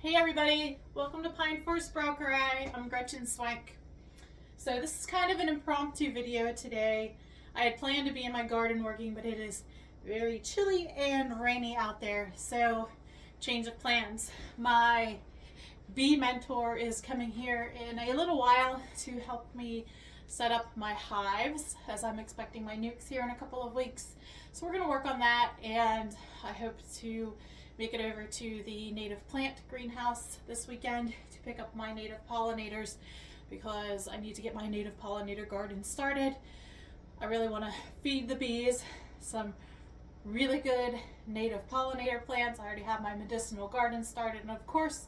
Hey everybody, welcome to Pine Forest Braucherei. I'm Gretchen Swank. So this is kind of an impromptu video today. I had planned to be in my garden working, but it is very chilly and rainy out there, so change of plans. My bee mentor is coming here in a little while to help me set up my hives, as I'm expecting my nukes here in a couple of weeks. So we're going to work on that, and I hope to make it over to the native plant greenhouse this weekend to pick up my native pollinators, because I need to get my native pollinator garden started. I really want to feed the bees some really good native pollinator plants. I already have my medicinal garden started, and of course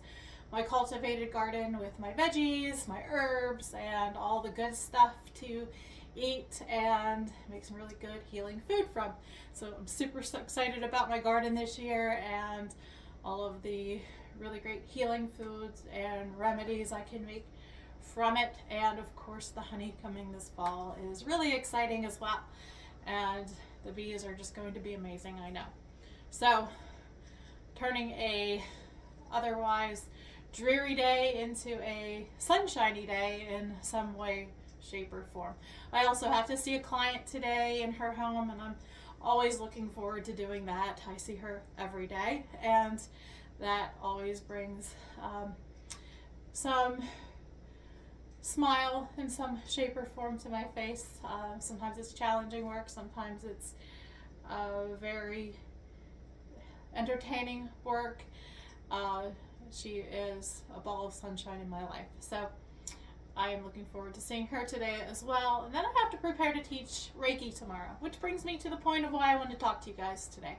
my cultivated garden with my veggies, my herbs, and all the good stuff to eat and make some really good healing food from. So I'm super excited about my garden this year and all of the really great healing foods and remedies I can make from it. And of course the honey coming this fall is really exciting as well. And the bees are just going to be amazing, I know. So turning a otherwise dreary day into a sunshiny day in some way, shape, or form. I also have to see a client today in her home, and I'm always looking forward to doing that. I see her every day, and that always brings some smile in some shape or form to my face. Sometimes it's challenging work, sometimes it's very entertaining work. She is a ball of sunshine in my life. So I am looking forward to seeing her today as well. And then I have to prepare to teach Reiki tomorrow, which brings me to the point of why I want to talk to you guys today.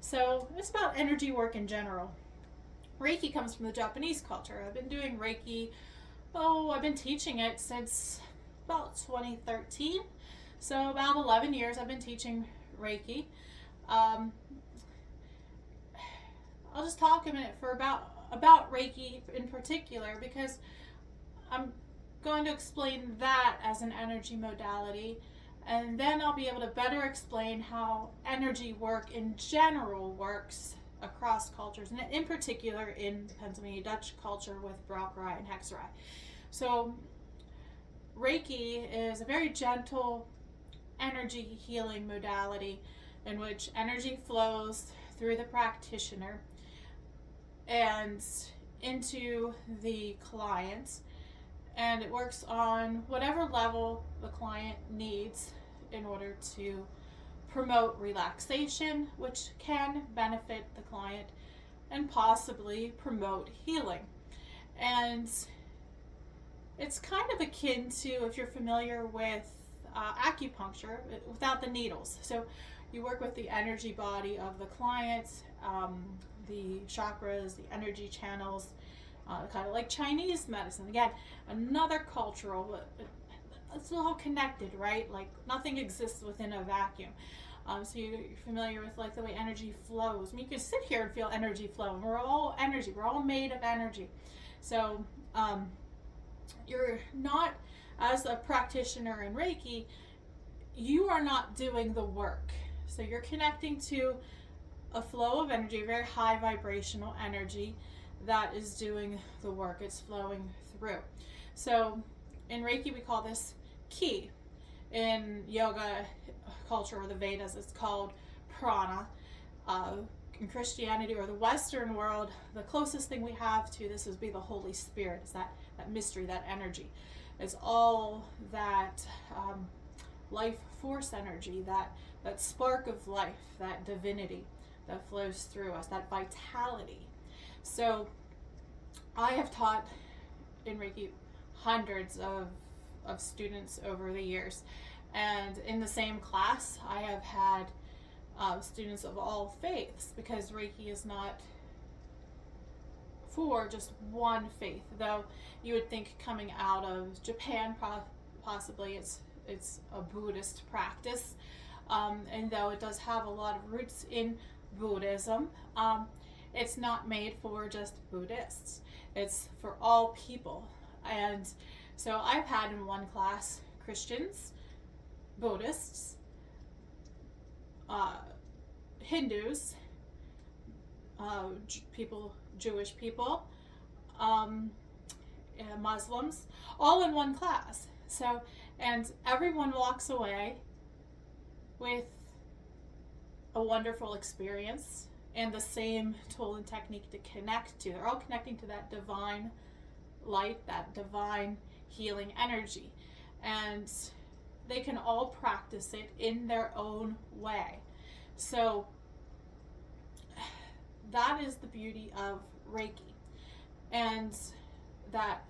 So it's about energy work in general. Reiki comes from the Japanese culture. I've been doing Reiki, I've been teaching it since about 2013. So about 11 years I've been teaching Reiki. I'll just talk a minute for about Reiki in particular, because I'm going to explain that as an energy modality, and then I'll be able to better explain how energy work in general works across cultures, and in particular in Pennsylvania Dutch culture with Braucherei and Hexerei. So Reiki is a very gentle energy healing modality in which energy flows through the practitioner and into the client, and it works on whatever level the client needs in order to promote relaxation, which can benefit the client and possibly promote healing. And it's kind of akin to, if you're familiar with acupuncture without the needles. So you work with the energy body of the client, the chakras, the energy channels, kind of like Chinese medicine. Again, another cultural, it's all connected, right? Like nothing exists within a vacuum. So you're familiar with like the way energy flows. I mean, you can sit here and feel energy flow. We're all energy. We're all made of energy. So you're not, as a practitioner in Reiki, you are not doing the work. So you're connecting to a flow of energy, very high vibrational energy that is doing the work. It's flowing through. So in Reiki we call this ki. In yoga culture or the Vedas it's called prana. In Christianity or the Western world, the closest thing we have to this would be the Holy Spirit. It's that mystery, that energy. It's all that life force energy, that spark of life, that divinity that flows through us, that vitality. So I have taught in Reiki hundreds of students over the years, and in the same class I have had students of all faiths, because Reiki is not for just one faith, though you would think coming out of Japan possibly it's a Buddhist practice, and though it does have a lot of roots in Buddhism, it's not made for just Buddhists. It's for all people. And so I've had in one class Christians, Buddhists, Hindus, Jewish people, um, Muslims, all in one class. So, and everyone walks away with a wonderful experience and the same tool and technique to connect to. They're all connecting to that divine light, that divine healing energy. And they can all practice it in their own way. So that is the beauty of Reiki and that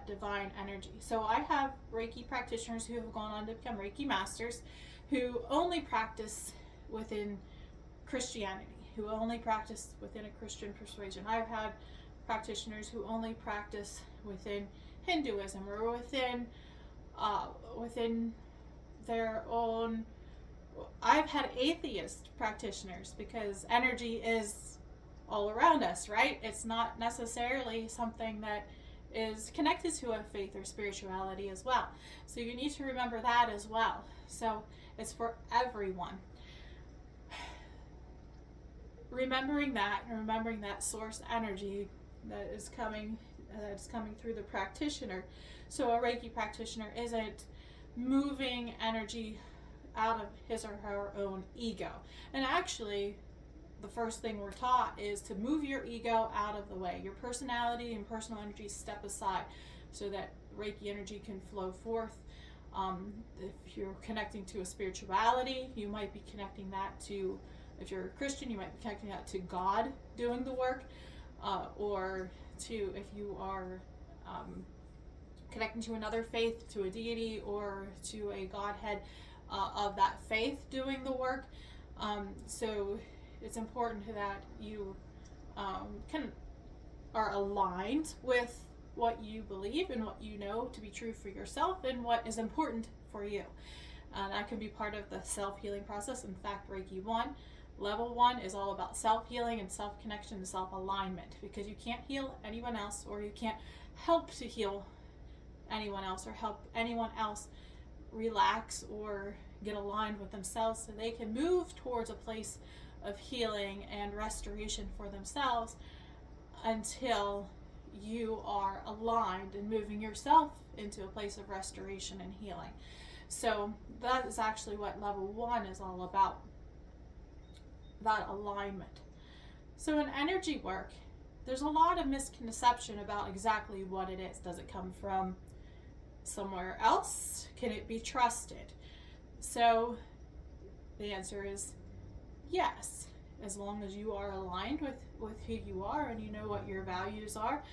divine energy. So I have Reiki practitioners who have gone on to become Reiki masters who only practice within Christianity, who only practice within a Christian persuasion. I've had practitioners who only practice within Hinduism or within their own. I've had atheist practitioners because energy is all around us, right? It's not necessarily something that is connected to a faith or spirituality as well. So you need to remember that as well. So it's for everyone. Remembering that source energy that is coming through the practitioner. So a Reiki practitioner isn't moving energy out of his or her own ego. And actually, the first thing we're taught is to move your ego out of the way. Your personality and personal energy step aside so that Reiki energy can flow forth. If you're connecting to a spirituality, you might be connecting that to, if you're a Christian, you might be connecting that to God doing the work, or to, if you are connecting to another faith, to a deity or to a Godhead of that faith doing the work. So it's important that you are aligned with what you believe and what you know to be true for yourself and what is important for you. That can be part of the self-healing process. In fact, Reiki 1, level 1 is all about self-healing and self-connection and self-alignment, because you can't heal anyone else, or you can't help to heal anyone else or help anyone else relax or get aligned with themselves so they can move towards a place of healing and restoration for themselves until you are aligned and moving yourself into a place of restoration and healing. So that is actually what level 1 is all about, that alignment. So in energy work, there's a lot of misconception about exactly what it is. Does it come from somewhere else? Can it be trusted? So the answer is yes, as long as you are aligned with who you are and you know what your values are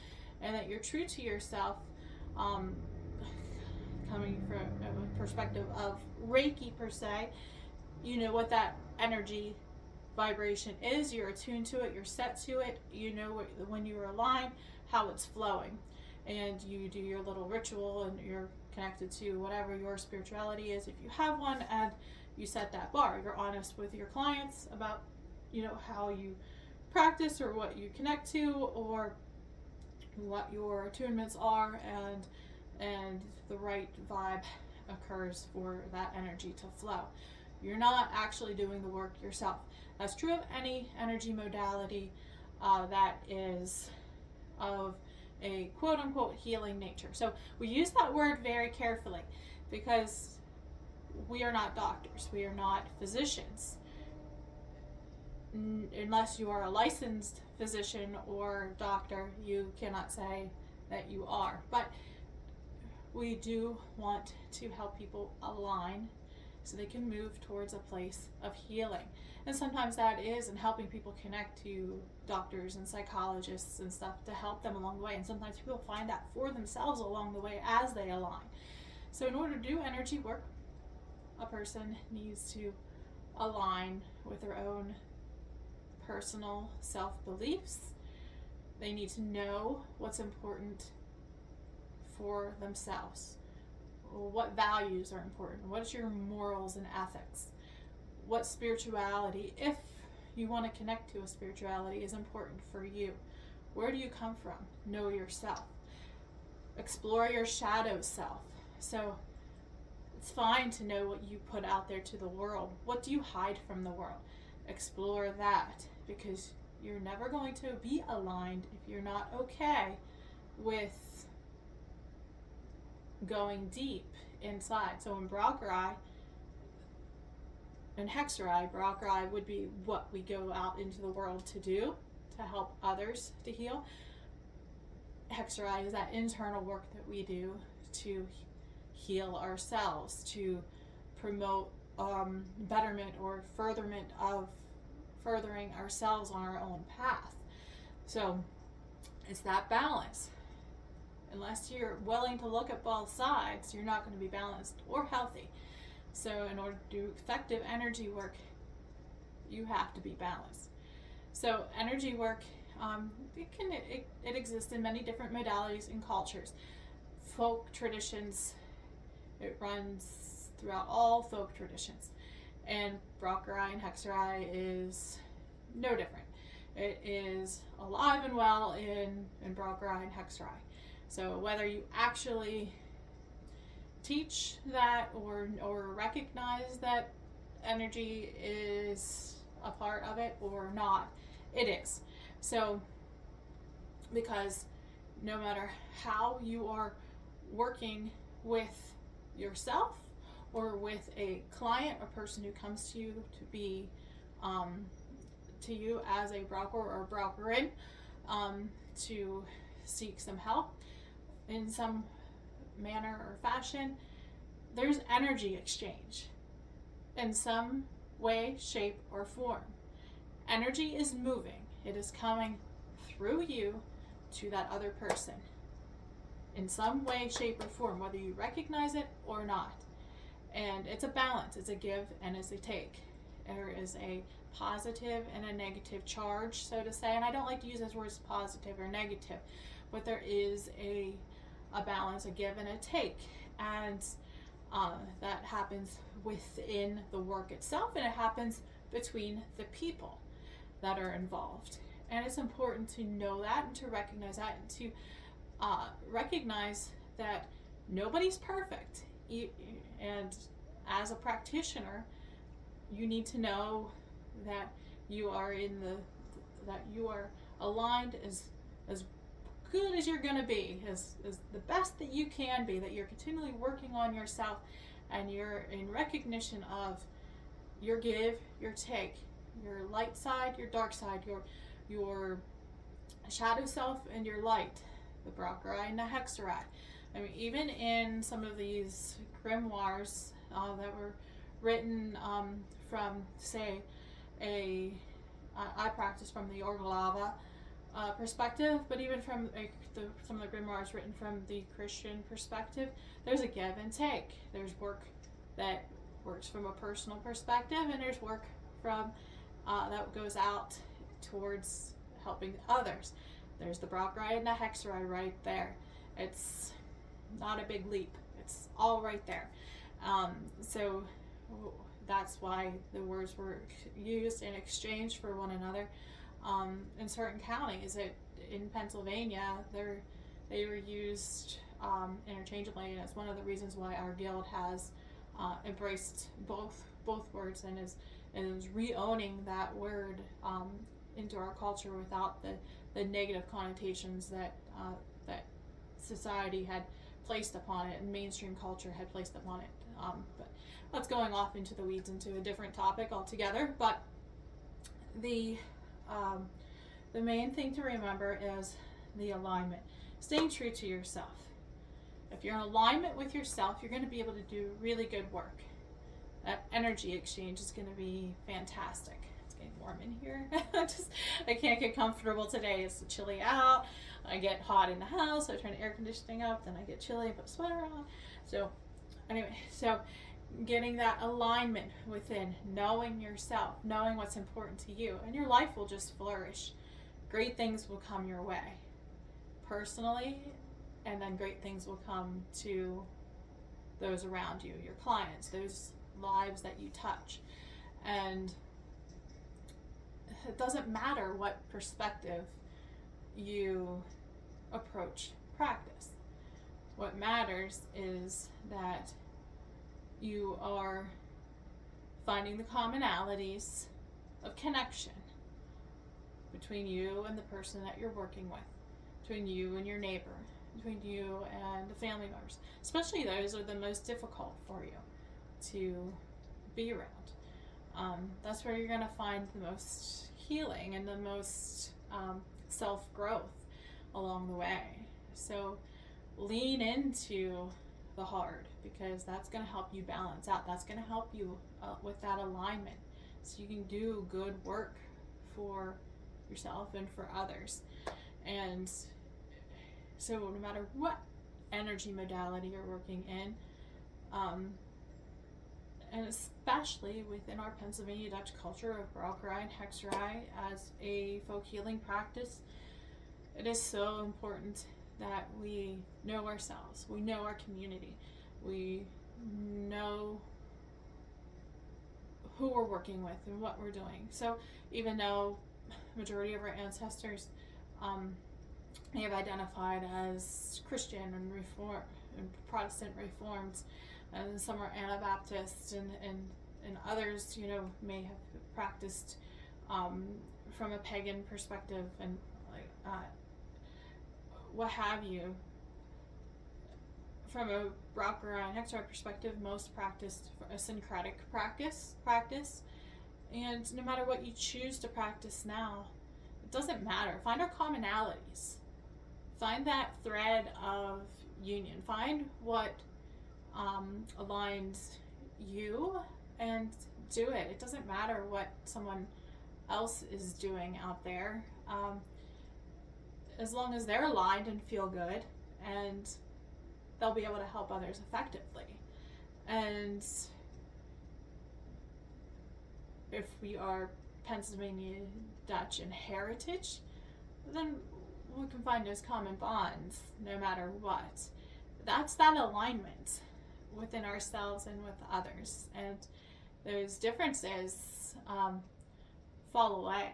and that you're true to yourself. Coming from a perspective of Reiki per se, you know what that energy vibration is, you're attuned to it, you're set to it, you know when you're aligned, how it's flowing, and you do your little ritual and you're connected to whatever your spirituality is if you have one, and you set that bar. You're honest with your clients about how you practice or what you connect to or what your attunements are, and the right vibe occurs for that energy to flow. You're not actually doing the work yourself. That's true of any energy modality that is of a quote-unquote healing nature. So we use that word very carefully because we are not doctors. We are not physicians. Unless you are a licensed physician or doctor, you cannot say that you are. But we do want to help people align so they can move towards a place of healing. And sometimes that is in helping people connect to doctors and psychologists and stuff to help them along the way. And sometimes people find that for themselves along the way as they align. So in order to do energy work, a person needs to align with their own personal self-beliefs. They need to know what's important for themselves. What values are important? What is your morals and ethics? What spirituality, if you want to connect to a spirituality, is important for you? Where do you come from? Know yourself. Explore your shadow self. So it's fine to know what you put out there to the world. What do you hide from the world? Explore that, because you're never going to be aligned if you're not okay with going deep inside. So in Braucherei and Hexerei, Braucherei would be what we go out into the world to do to help others to heal. Hexerei is that internal work that we do to heal ourselves, to promote betterment or furtherment of furthering ourselves on our own path. So it's that balance. Unless you're willing to look at both sides, you're not going to be balanced or healthy. So in order to do effective energy work, you have to be balanced. So energy work, it exists in many different modalities and cultures. Folk traditions, it runs throughout all folk traditions. And Braucherei and Hexerei is no different. It is alive and well in Braucherei and Hexerei. So whether you actually teach that or recognize that energy is a part of it or not, it is. So because no matter how you are working with yourself or with a client or person who comes to you to be to you as a broker or brokerin, to seek some help in some manner or fashion, there's energy exchange in some way, shape, or form. Energy is moving. It is coming through you to that other person in some way, shape, or form, whether you recognize it or not. And it's a balance. It's a give and it's a take. There is a positive and a negative charge, so to say. And I don't like to use those words positive or negative, but there is a balance, a give and a take. And that happens within the work itself, and it happens between the people that are involved. And it's important to know that and to recognize that and to recognize that nobody's perfect. And as a practitioner, you need to know that you are that you are aligned as good as you're going to be, as the best that you can be, that you're continually working on yourself, and you're in recognition of your give, your take, your light side, your dark side, your shadow self and your light, the Braucherei and the Hexerei. I mean, even in some of these grimoires that were written from, say, I practice from the Orgalava perspective, but even from some of the grimoires written from the Christian perspective, there's a give and take. There's work that works from a personal perspective, and there's work from that goes out towards helping others. There's the Braucherei and the Hexerei right there. It's not a big leap. It's all right there. So that's why the words were used in exchange for one another. In certain counties, in Pennsylvania, they were used interchangeably, and it's one of the reasons why our guild has embraced both words and is re-owning that word into our culture without the negative connotations that society had placed upon it and mainstream culture had placed upon it. But that's going off into the weeds, into a different topic altogether. But the main thing to remember is the alignment. Staying true to yourself. If you're in alignment with yourself, you're going to be able to do really good work. That energy exchange is going to be fantastic. It's getting warm in here. I can't get comfortable today. It's chilly out. I get hot in the house. I turn the air conditioning up. Then I get chilly. I put a sweater on. So anyway, getting that alignment within, knowing yourself, knowing what's important to you, and your life will just flourish. Great things will come your way personally, and then great things will come to those around you, your clients, those lives that you touch. And it doesn't matter what perspective you approach practice. What matters is that you are finding the commonalities of connection between you and the person that you're working with, between you and your neighbor, between you and the family members. Especially those are the most difficult for you to be around. That's where you're going to find the most healing and the most self-growth along the way. So lean into the hard, because that's going to help you balance out. That's going to help you with that alignment, so you can do good work for yourself and for others. And so no matter what energy modality you're working in, and especially within our Pennsylvania Dutch culture of Braucherei and Hexerei as a folk healing practice, it is so important that we know ourselves, we know our community, we know who we're working with and what we're doing. So even though the majority of our ancestors may have identified as Christian and Reform and Protestant Reformed, and some are Anabaptist, and others, you know, may have practiced from a pagan perspective, and what have you. From a Braucherei and Hexerei perspective, most practiced a syncretic practice, and no matter what you choose to practice now, it doesn't matter. Find our commonalities. Find that thread of union. Find what aligns you and do it. It doesn't matter what someone else is doing out there, as long as they're aligned and feel good, and they'll be able to help others effectively. And if we are Pennsylvania Dutch in heritage, then we can find those common bonds no matter what. That's that alignment within ourselves and with others. And those differences fall away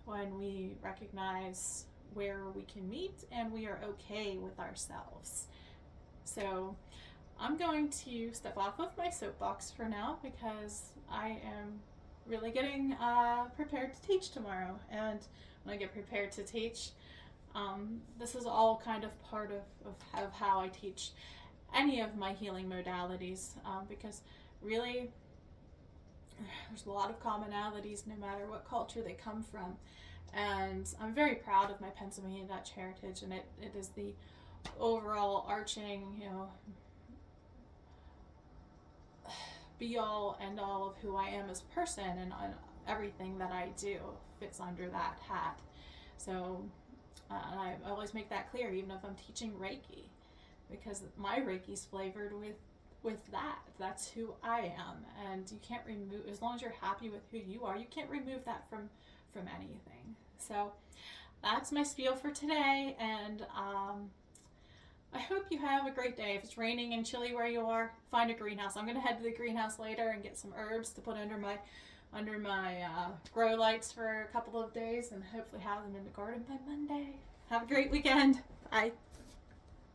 when we recognize where we can meet and we are okay with ourselves. So I'm going to step off of my soapbox for now, because I am really getting prepared to teach tomorrow. And when I get prepared to teach, this is all kind of part of how I teach any of my healing modalities, because really there's a lot of commonalities no matter what culture they come from. And I'm very proud of my Pennsylvania Dutch heritage, and it is the overall arching, you know, be all end all of who I am as a person, and everything that I do fits under that hat. So I always make that clear, even if I'm teaching Reiki, because my Reiki's flavored with that. That's who I am, and you can't remove, as long as you're happy with who you are, you can't remove that from anything. So that's my spiel for today, and I hope you have a great day. If it's raining and chilly where you are, find a greenhouse. I'm gonna head to the greenhouse later and get some herbs to put under my grow lights for a couple of days, and hopefully have them in the garden by Monday. Have a great weekend. Bye.